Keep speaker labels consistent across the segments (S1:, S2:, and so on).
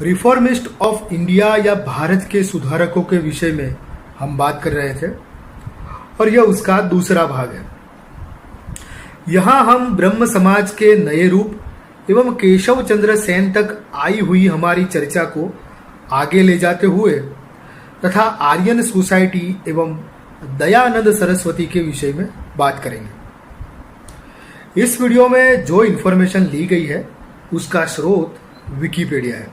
S1: Reformist of India या भारत के सुधारकों के विषय में हम बात कर रहे थे और यह उसका दूसरा भाग है। यहाँ हम ब्रह्म समाज के नए रूप एवं केशव चंद्र सेन तक आई हुई हमारी चर्चा को आगे ले जाते हुए तथा आर्यन सोसाइटी एवं दयानंद सरस्वती के विषय में बात करेंगे। इस वीडियो में जो इन्फॉर्मेशन ली गई है उसका स्रोत विकिपीडिया है।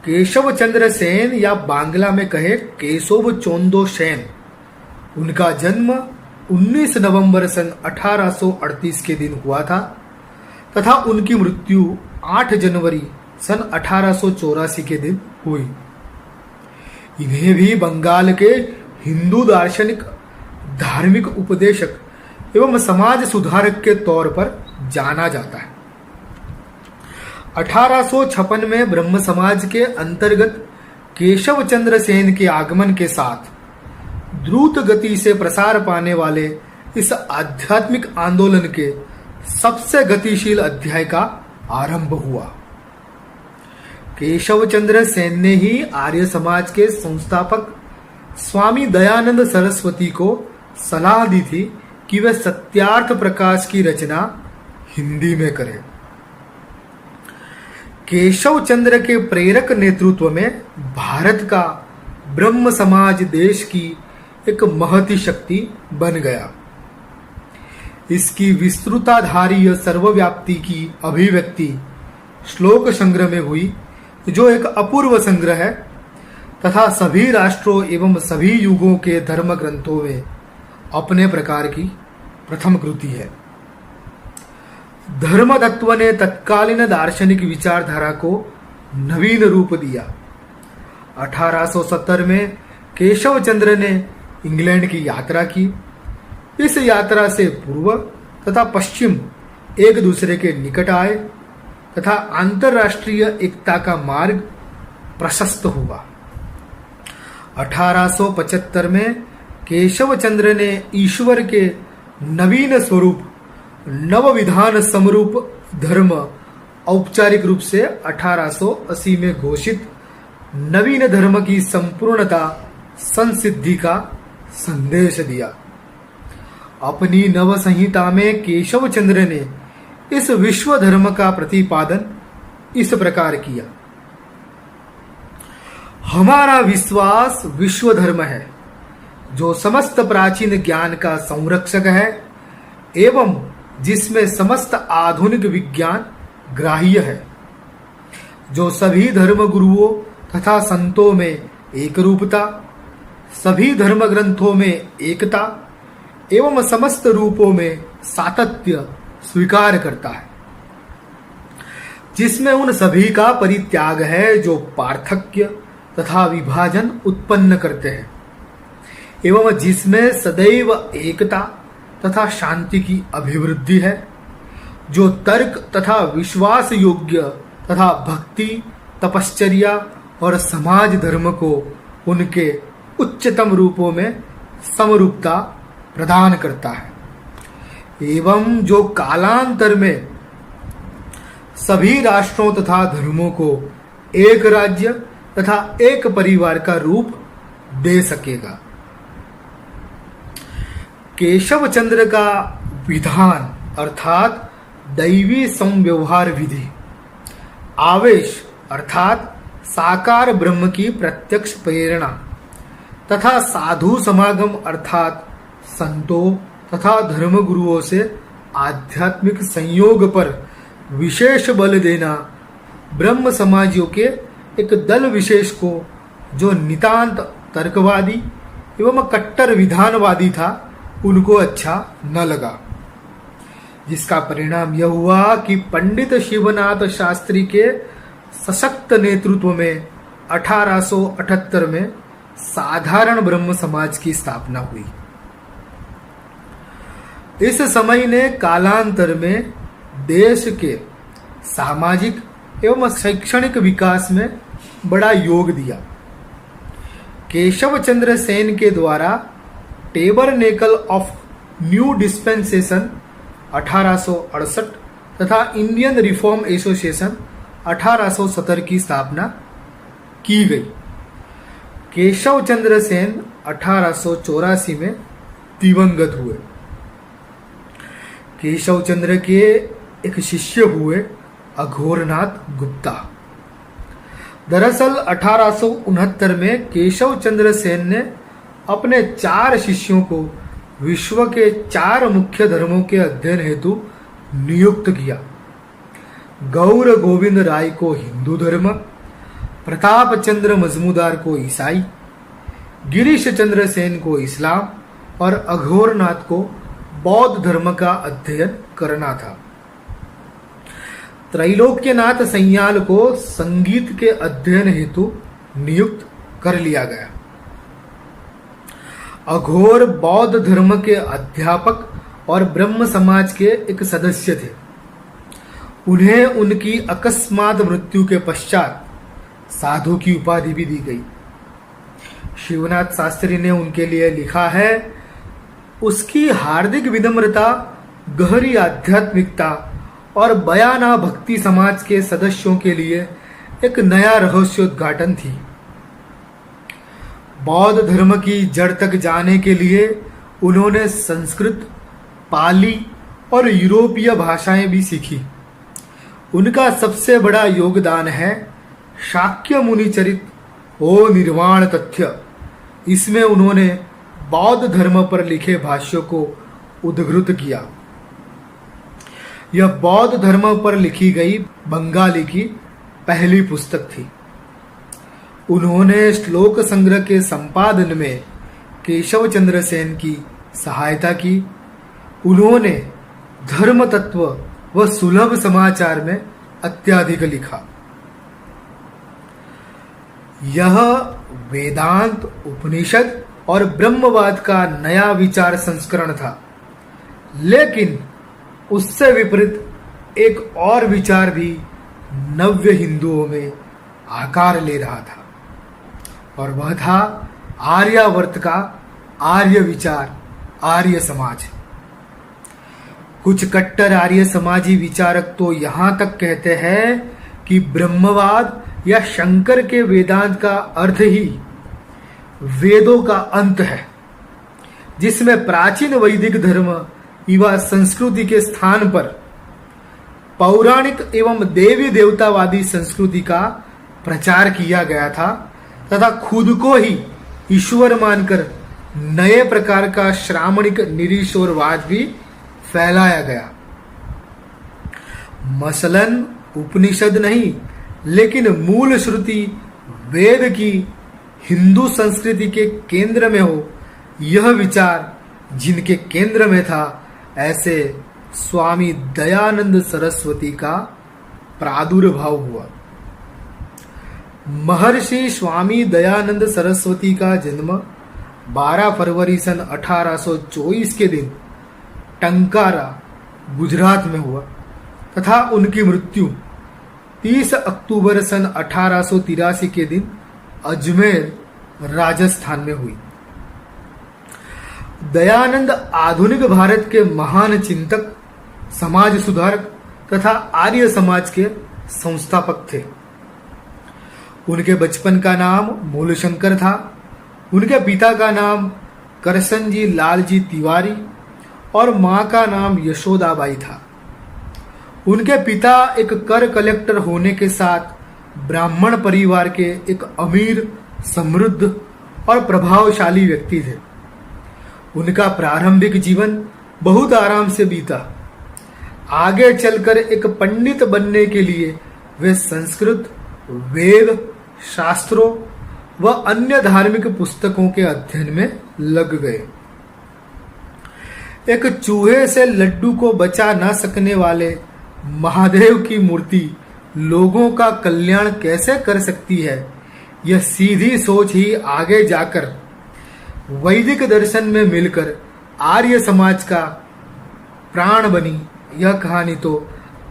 S1: केशव चंद्र सेन या बांग्ला में कहे केशव चोंदो सेन, उनका जन्म 19 नवंबर सन 1838 के दिन हुआ था तथा उनकी मृत्यु 8 जनवरी सन 1884 के दिन हुई। इन्हें भी बंगाल के हिंदू दार्शनिक, धार्मिक उपदेशक एवं समाज सुधारक के तौर पर जाना जाता है। 1856 में ब्रह्म समाज के अंतर्गत केशव चंद्र सेन के आगमन के साथ द्रुत गति से प्रसार पाने वाले इस आध्यात्मिक आंदोलन के सबसे गतिशील अध्याय का आरंभ हुआ। केशव चंद्र सेन ने ही आर्य समाज के संस्थापक स्वामी दयानंद सरस्वती को सलाह दी थी कि वे सत्यार्थ प्रकाश की रचना हिंदी में करें। केशव चंद्र के प्रेरक नेतृत्व में भारत का ब्रह्म समाज देश की एक महती शक्ति बन गया। इसकी विस्तृताधारीय सर्वव्याप्ति की अभिव्यक्ति श्लोक संग्रह में हुई, जो एक अपूर्व संग्रह है तथा सभी राष्ट्रों एवं सभी युगों के धर्म ग्रंथों में अपने प्रकार की प्रथम कृति है। धर्म तत्व ने तत्कालीन दार्शनिक विचारधारा को नवीन रूप दिया। 1870 में केशव चंद्र ने इंग्लैंड की यात्रा की। इस यात्रा से पूर्व तथा पश्चिम एक दूसरे के निकट आए तथा अंतरराष्ट्रीय एकता का मार्ग प्रशस्त हुआ। 1875 में केशव चंद्र ने ईश्वर के नवीन स्वरूप नवविधान समरूप धर्म औपचारिक रूप से 1880 में घोषित नवीन धर्म की संपूर्णता संसिद्धि का संदेश दिया। अपनी नव संहिता में केशव चंद्र ने इस विश्व धर्म का प्रतिपादन इस प्रकार किया। हमारा विश्वास विश्व धर्म है, जो समस्त प्राचीन ज्ञान का संरक्षक है एवं जिसमें समस्त आधुनिक विज्ञान ग्राह्य है, जो सभी धर्म गुरुओं तथा संतों में एक रूपता, सभी धर्म ग्रंथों में एकता एवं समस्त रूपों में सातत्य स्वीकार करता है, जिसमें उन सभी का परित्याग है जो पार्थक्य तथा विभाजन उत्पन्न करते हैं एवं जिसमें सदैव एकता तथा शांति की अभिवृद्धि है, जो तर्क तथा विश्वास योग्य तथा भक्ति, तपश्चर्या और समाज धर्म को उनके उच्चतम रूपों में समरूपता प्रदान करता है एवं जो कालांतर में सभी राष्ट्रों तथा धर्मों को एक राज्य तथा एक परिवार का रूप दे सकेगा। केशव चंद्र का विधान अर्थात दैवी संव्यवहार विधि, आवेश अर्थात साकार ब्रह्म की प्रत्यक्ष प्रेरणा तथा साधु समागम अर्थात संतों तथा धर्मगुरुओं से आध्यात्मिक संयोग पर विशेष बल देना ब्रह्म समाजियों के एक दल विशेष को, जो नितांत तर्कवादी एवं कट्टर विधानवादी था, उनको अच्छा न लगा, जिसका परिणाम यह हुआ कि पंडित शिवनाथ शास्त्री के सशक्त नेतृत्व में 1878 में साधारण ब्रह्म समाज की स्थापना हुई। इस समय ने कालांतर में देश के सामाजिक एवं शैक्षणिक विकास में बड़ा योग दिया। केशव चंद्र सेन के द्वारा टेबरनेकल ऑफ न्यू डिस्पेंसेशन 1868 तथा इंडियन रिफॉर्म एसोसिएशन 1870 की स्थापना की गई। केशव चंद्र सेन 1884 में दिवंगत हुए। केशव चंद्र के एक शिष्य हुए अघोरनाथ गुप्ता। दरअसल 1869 में केशव चंद्र सेन ने अपने 4 शिष्यों को विश्व के 4 मुख्य धर्मों के अध्ययन हेतु नियुक्त किया। गौर गोविंद राय को हिंदू धर्म, प्रताप चंद्र मजमूदार को ईसाई, गिरीश चंद्र सेन को इस्लाम और अघोरनाथ को बौद्ध धर्म का अध्ययन करना था। त्रैलोक्यनाथ सन्याल को संगीत के अध्ययन हेतु नियुक्त कर लिया गया। अघोर बौद्ध धर्म के अध्यापक और ब्रह्म समाज के एक सदस्य थे। उन्हें उनकी अकस्मात मृत्यु के पश्चात साधु की उपाधि भी दी गई। शिवनाथ शास्त्री ने उनके लिए लिखा है, उसकी हार्दिक विनम्रता, गहरी आध्यात्मिकता और बयाना भक्ति समाज के सदस्यों के लिए एक नया रहस्योद्घाटन थी। बौद्ध धर्म की जड़ तक जाने के लिए उन्होंने संस्कृत, पाली और यूरोपीय भाषाएं भी सीखी। उनका सबसे बड़ा योगदान है शाक्य मुनि चरित ओ निर्वाण तथ्य। इसमें उन्होंने बौद्ध धर्म पर लिखे भाष्यों को उद्धृत किया। यह बौद्ध धर्म पर लिखी गई बंगाली की पहली पुस्तक थी। उन्होंने श्लोक संग्रह के संपादन में केशव चंद्र सेन की सहायता की। उन्होंने धर्म तत्व व सुलभ समाचार में अत्यधिक लिखा। यह वेदांत, उपनिषद और ब्रह्मवाद का नया विचार संस्करण था, लेकिन उससे विपरीत एक और विचार भी नव्य हिंदुओं में आकार ले रहा था, और वह था आर्यावर्त का आर्य विचार, आर्य समाज। कुछ कट्टर आर्य समाजी विचारक तो यहां तक कहते हैं कि ब्रह्मवाद या शंकर के वेदांत का अर्थ ही वेदों का अंत है, जिसमें प्राचीन वैदिक धर्म एवं संस्कृति के स्थान पर पौराणिक एवं देवी देवतावादी संस्कृति का प्रचार किया गया था तथा खुद को ही ईश्वर मानकर नए प्रकार का श्रामणिक निरीश्वरवाद भी फैलाया गया। मसलन उपनिषद नहीं, लेकिन मूल श्रुति वेद की हिंदू संस्कृति के केंद्र में हो, यह विचार जिनके केंद्र में था, ऐसे स्वामी दयानंद सरस्वती का प्रादुर्भाव हुआ। महर्षि स्वामी दयानंद सरस्वती का जन्म 12 फरवरी सन 1824 के दिन टंकारा, गुजरात में हुआ तथा उनकी मृत्यु 30 अक्टूबर सन 1883 के दिन अजमेर, राजस्थान में हुई। दयानंद आधुनिक भारत के महान चिंतक, समाज सुधारक तथा आर्य समाज के संस्थापक थे। उनके बचपन का नाम मूलशंकर था। उनके पिता का नाम करसनजी लालजी तिवारी और मां का नाम यशोदाबाई था। उनके पिता एक कर कलेक्टर होने के साथ ब्राह्मण परिवार के एक अमीर, समृद्ध और प्रभावशाली व्यक्ति थे। उनका प्रारंभिक जीवन बहुत आराम से बीता। आगे चलकर एक पंडित बनने के लिए वे संस्कृत, वेद, शास्त्रों व अन्य धार्मिक पुस्तकों के अध्ययन में लग गए। एक चूहे से लड्डू को बचा न सकने वाले महादेव की मूर्ति लोगों का कल्याण कैसे कर सकती है, यह सीधी सोच ही आगे जाकर वैदिक दर्शन में मिलकर आर्य समाज का प्राण बनी। यह कहानी तो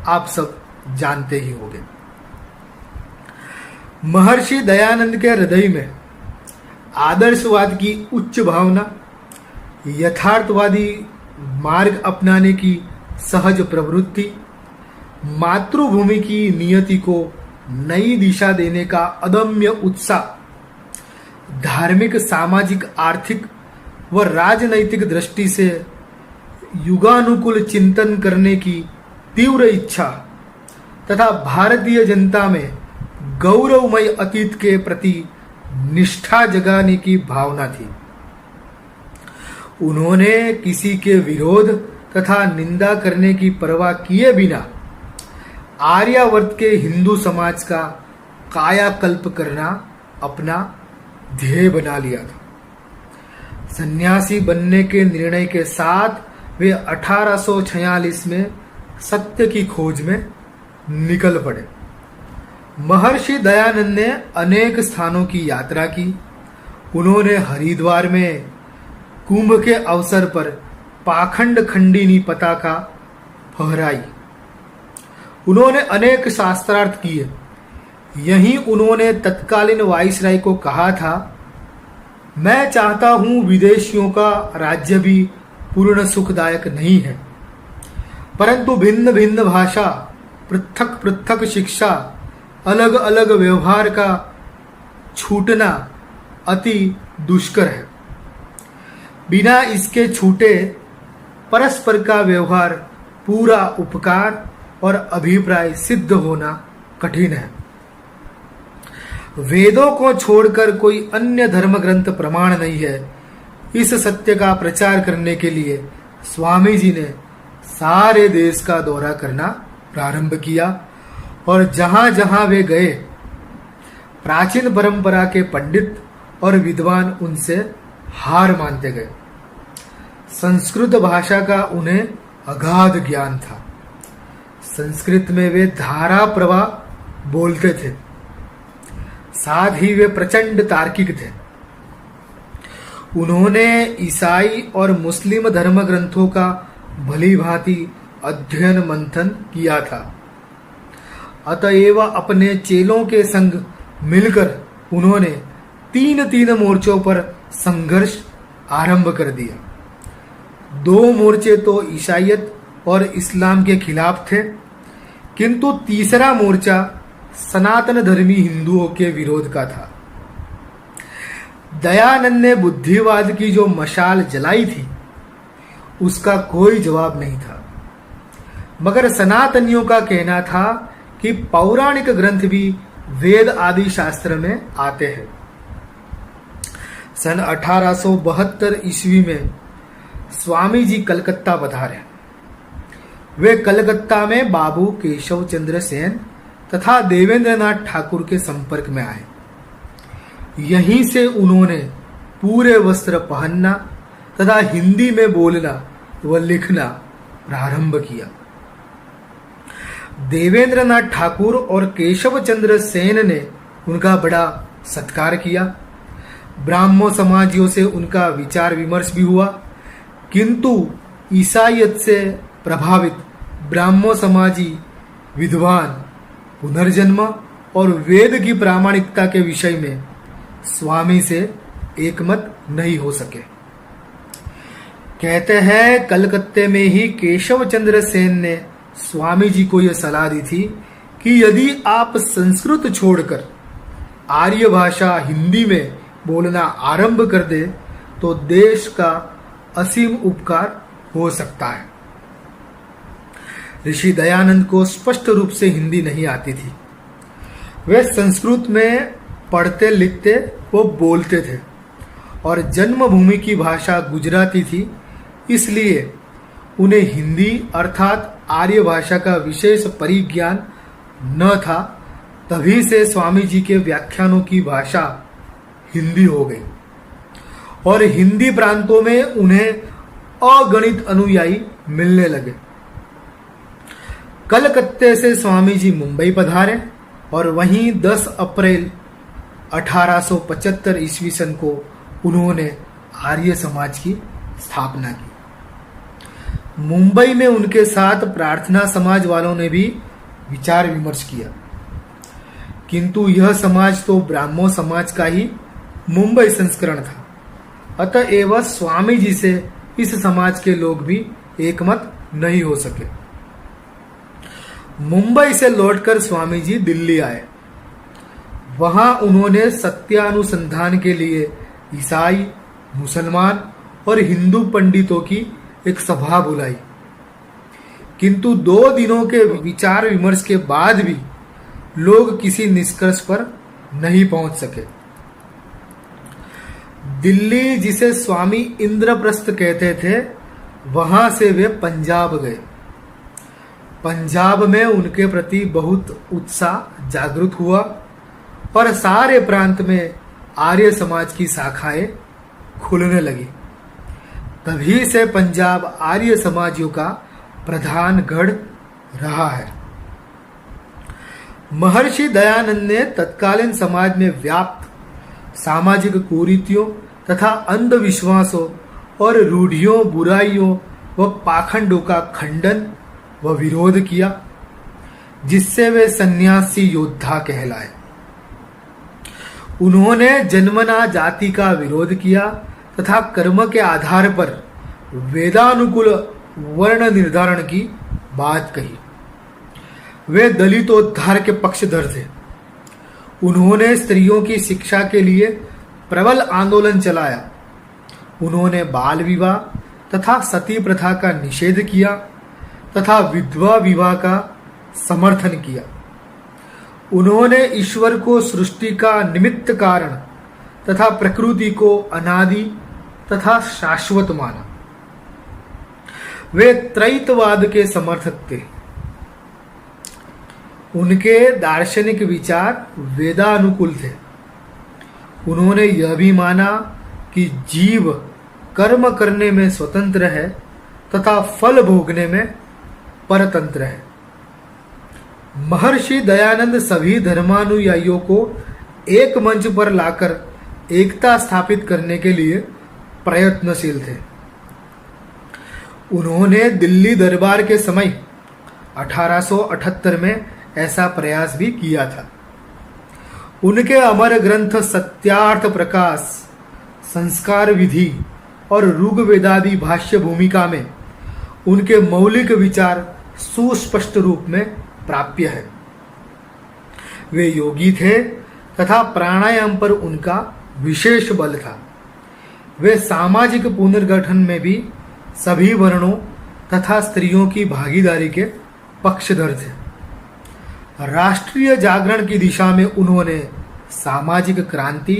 S1: आप सब जानते ही होंगे। महर्षि दयानंद के हृदय में आदर्शवाद की उच्च भावना, यथार्थवादी मार्ग अपनाने की सहज प्रवृत्ति, मातृभूमि की नियति को नई दिशा देने का अदम्य उत्साह, धार्मिक, सामाजिक, आर्थिक व राजनैतिक दृष्टि से युगानुकूल चिंतन करने की तीव्र इच्छा तथा भारतीय जनता में गौरवमय अतीत के प्रति निष्ठा जगाने की भावना थी। उन्होंने किसी के विरोध तथा निंदा करने की परवाह किए बिना आर्यावर्त के हिंदू समाज का कायाकल्प करना अपना ध्येय बना लिया था। सन्यासी बनने के निर्णय के साथ वे 1846 में सत्य की खोज में निकल पड़े। महर्षि दयानंद ने अनेक स्थानों की यात्रा की। उन्होंने हरिद्वार में कुंभ के अवसर पर पाखंड खंडिनी पताका फहराई। उन्होंने अनेक शास्त्रार्थ किए। यहीं उन्होंने तत्कालीन वाइसराय को कहा था, मैं चाहता हूं विदेशियों का राज्य भी पूर्ण सुखदायक नहीं है, परंतु भिन्न भिन्न भाषा, पृथक पृथक शिक्षा, अलग अलग व्यवहार का छूटना अति दुष्कर है। बिना इसके छूटे परस्पर का व्यवहार, पूरा उपकार और अभिप्राय सिद्ध होना कठिन है। वेदों को छोड़कर कोई अन्य धर्म ग्रंथ प्रमाण नहीं है। इस सत्य का प्रचार करने के लिए स्वामी जी ने सारे देश का दौरा करना प्रारंभ किया और जहां जहां वे गए, प्राचीन परंपरा के पंडित और विद्वान उनसे हार मानते गए। संस्कृत भाषा का उन्हें अगाध ज्ञान था। संस्कृत में वे धारा प्रवाह बोलते थे, साथ ही वे प्रचंड तार्किक थे। उन्होंने ईसाई और मुस्लिम धर्म ग्रंथों का भली भांति अध्ययन मंथन किया था। अतएव अपने चेलों के संग मिलकर उन्होंने तीन मोर्चों पर संघर्ष आरंभ कर दिया। 2 मोर्चे तो ईसाईयत और इस्लाम के खिलाफ थे, किंतु तीसरा मोर्चा सनातन धर्मी हिंदुओं के विरोध का था। दयानंद ने बुद्धिवाद की जो मशाल जलाई थी, उसका कोई जवाब नहीं था, मगर सनातनियों का कहना था कि पौराणिक ग्रंथ भी वेद आदि शास्त्र में आते हैं। सन 1872 ईस्वी में स्वामी जी कलकत्ता पधारे। वे कलकत्ता में बाबू केशव चंद्र सेन तथा देवेंद्रनाथ ठाकुर के संपर्क में आए। यहीं से उन्होंने पूरे वस्त्र पहनना तथा हिंदी में बोलना व लिखना प्रारंभ किया। देवेंद्रनाथ ठाकुर और केशव चंद्र सेन ने उनका बड़ा सत्कार किया। ब्राह्मण समाजियों से उनका विचार विमर्श भी हुआ, किंतु ईसाईयत से प्रभावित ब्राह्मण समाजी विद्वान पुनर्जन्म और वेद की प्रामाणिकता के विषय में स्वामी से एकमत नहीं हो सके। कहते हैं कलकत्ते में ही केशव चंद्र सेन ने स्वामी जी को यह सलाह दी थी कि यदि आप संस्कृत छोड़कर आर्य भाषा हिंदी में बोलना आरंभ कर दे तो देश का असीम उपकार हो सकता है। ऋषि दयानंद को स्पष्ट रूप से हिंदी नहीं आती थी। वे संस्कृत में पढ़ते लिखते वो बोलते थे और जन्मभूमि की भाषा गुजराती थी, इसलिए उन्हें हिंदी अर्थात आर्य भाषा का विशेष परिज्ञान न था। तभी से स्वामी जी के व्याख्यानों की भाषा हिंदी हो गई और हिंदी प्रांतों में उन्हें अगणित अनुयायी मिलने लगे। कलकत्ते से स्वामी जी मुंबई पधारे और वहीं 10 अप्रैल 1875 ईस्वी सन को उन्होंने आर्य समाज की स्थापना की। मुंबई में उनके साथ प्रार्थना समाज वालों ने भी विचार विमर्श किया, किंतु यह समाज तो ब्राह्मण समाज का ही मुंबई संस्करण था। अतएव स्वामी जी से इस समाज के लोग भी एकमत नहीं हो सके। मुंबई से लौटकर स्वामी जी दिल्ली आए वहां उन्होंने सत्यानुसंधान के लिए ईसाई, मुसलमान और हिंदू पंडितों की एक सभा बुलाई, किंतु 2 दिनों के विचार विमर्श के बाद भी लोग किसी निष्कर्ष पर नहीं पहुंच सके। दिल्ली, जिसे स्वामी इंद्रप्रस्थ कहते थे, वहां से वे पंजाब गए। पंजाब में उनके प्रति बहुत उत्साह जागृत हुआ और सारे प्रांत में आर्य समाज की शाखाएं खुलने लगी। तभी से पंजाब आर्य समाजियों का प्रधान गढ़ रहा है। महर्षि दयानंद ने तत्कालीन समाज में व्याप्त सामाजिक कुरीतियों तथा अंधविश्वासों और रूढ़ियों, बुराइयों व पाखंडों का खंडन व विरोध किया, जिससे वे सन्यासी योद्धा कहलाए। उन्होंने जन्मना जाति का विरोध किया तथा कर्म के आधार पर वेदानुकूल वर्ण निर्धारण की बात कही। वे दलितोद्धार के पक्षधर थे। उन्होंने स्त्रियों की शिक्षा के लिए प्रबल आंदोलन चलाया। उन्होंने बाल विवाह तथा सती प्रथा का निषेध किया तथा विधवा विवाह का समर्थन किया। उन्होंने ईश्वर को सृष्टि का निमित्त कारण तथा प्रकृति को अनादि तथा शाश्वत माना। वे त्रैतवाद के समर्थक थे। उनके दार्शनिक विचार वेदानुकूल थे। उन्होंने यह भी माना कि जीव कर्म करने में स्वतंत्र है तथा फल भोगने में परतंत्र है। महर्षि दयानंद सभी धर्मानुयायियों को एक मंच पर लाकर एकता स्थापित करने के लिए प्रयत्नशील थे। उन्होंने दिल्ली दरबार के समय 1878 में ऐसा प्रयास भी किया था। उनके अमर ग्रंथ सत्यार्थ प्रकाश, संस्कार विधि और ऋग्वेदादि भाष्य भूमिका में उनके मौलिक विचार सुस्पष्ट रूप में प्राप्य है। वे योगी थे तथा प्राणायाम पर उनका विशेष बल था। वे सामाजिक पुनर्गठन में भी सभी वर्णों तथा स्त्रियों की भागीदारी के पक्षधर थे। राष्ट्रीय जागरण की दिशा में उन्होंने सामाजिक क्रांति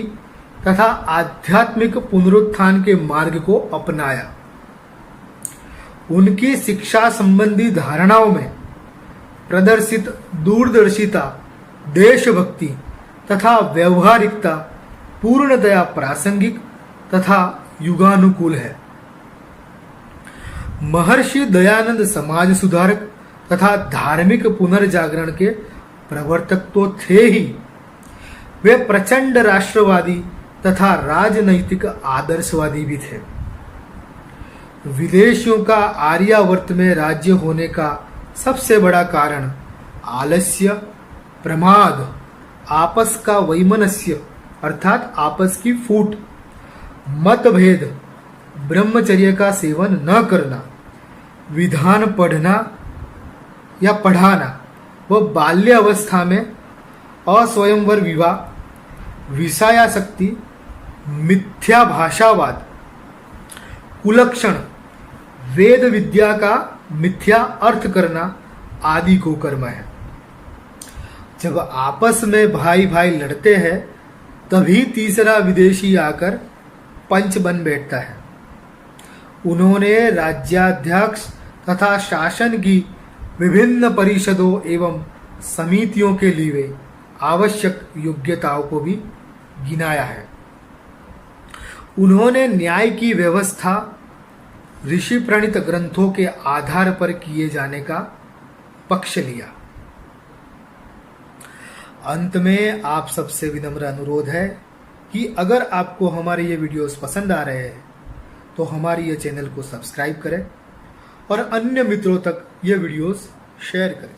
S1: तथा आध्यात्मिक पुनरुत्थान के मार्ग को अपनाया। उनकी शिक्षा संबंधी धारणाओं में प्रदर्शित दूरदर्शिता, देशभक्ति तथा व्यवहारिकता पूर्णतया प्रासंगिक तथा युगानुकूल है। महर्षि दयानंद समाज सुधारक तथा धार्मिक पुनर्जागरण के प्रवर्तक तो थे ही, वे प्रचंड राष्ट्रवादी तथा राजनैतिक आदर्शवादी भी थे। विदेशियों का आर्यावर्त में राज्य होने का सबसे बड़ा कारण आलस्य, प्रमाद, आपस का वैमनस्य अर्थात आपस की फूट, मतभेद, ब्रह्मचर्य का सेवन न करना, विधान पढ़ना या पढ़ाना व बाल्यावस्था में अस्वयंवर विवाह, विषयासक्ति, मिथ्या भाषावाद, कुलक्षण, वेद विद्या का मिथ्या अर्थ करना आदि को कर्म है। जब आपस में भाई भाई लड़ते हैं तभी तीसरा विदेशी आकर पंच बन बैठता है। उन्होंने राज्याध्यक्ष तथा शासन की विभिन्न परिषदों एवं समितियों के लिए आवश्यक योग्यताओं को भी गिनाया है। उन्होंने न्याय की व्यवस्था ऋषि प्रणीत ग्रंथों के आधार पर किए जाने का पक्ष लिया। अंत में आप सबसे विनम्र अनुरोध है कि अगर आपको हमारे ये वीडियोस पसंद आ रहे हैं तो हमारी ये चैनल को सब्सक्राइब करें और अन्य मित्रों तक ये वीडियोस शेयर करें।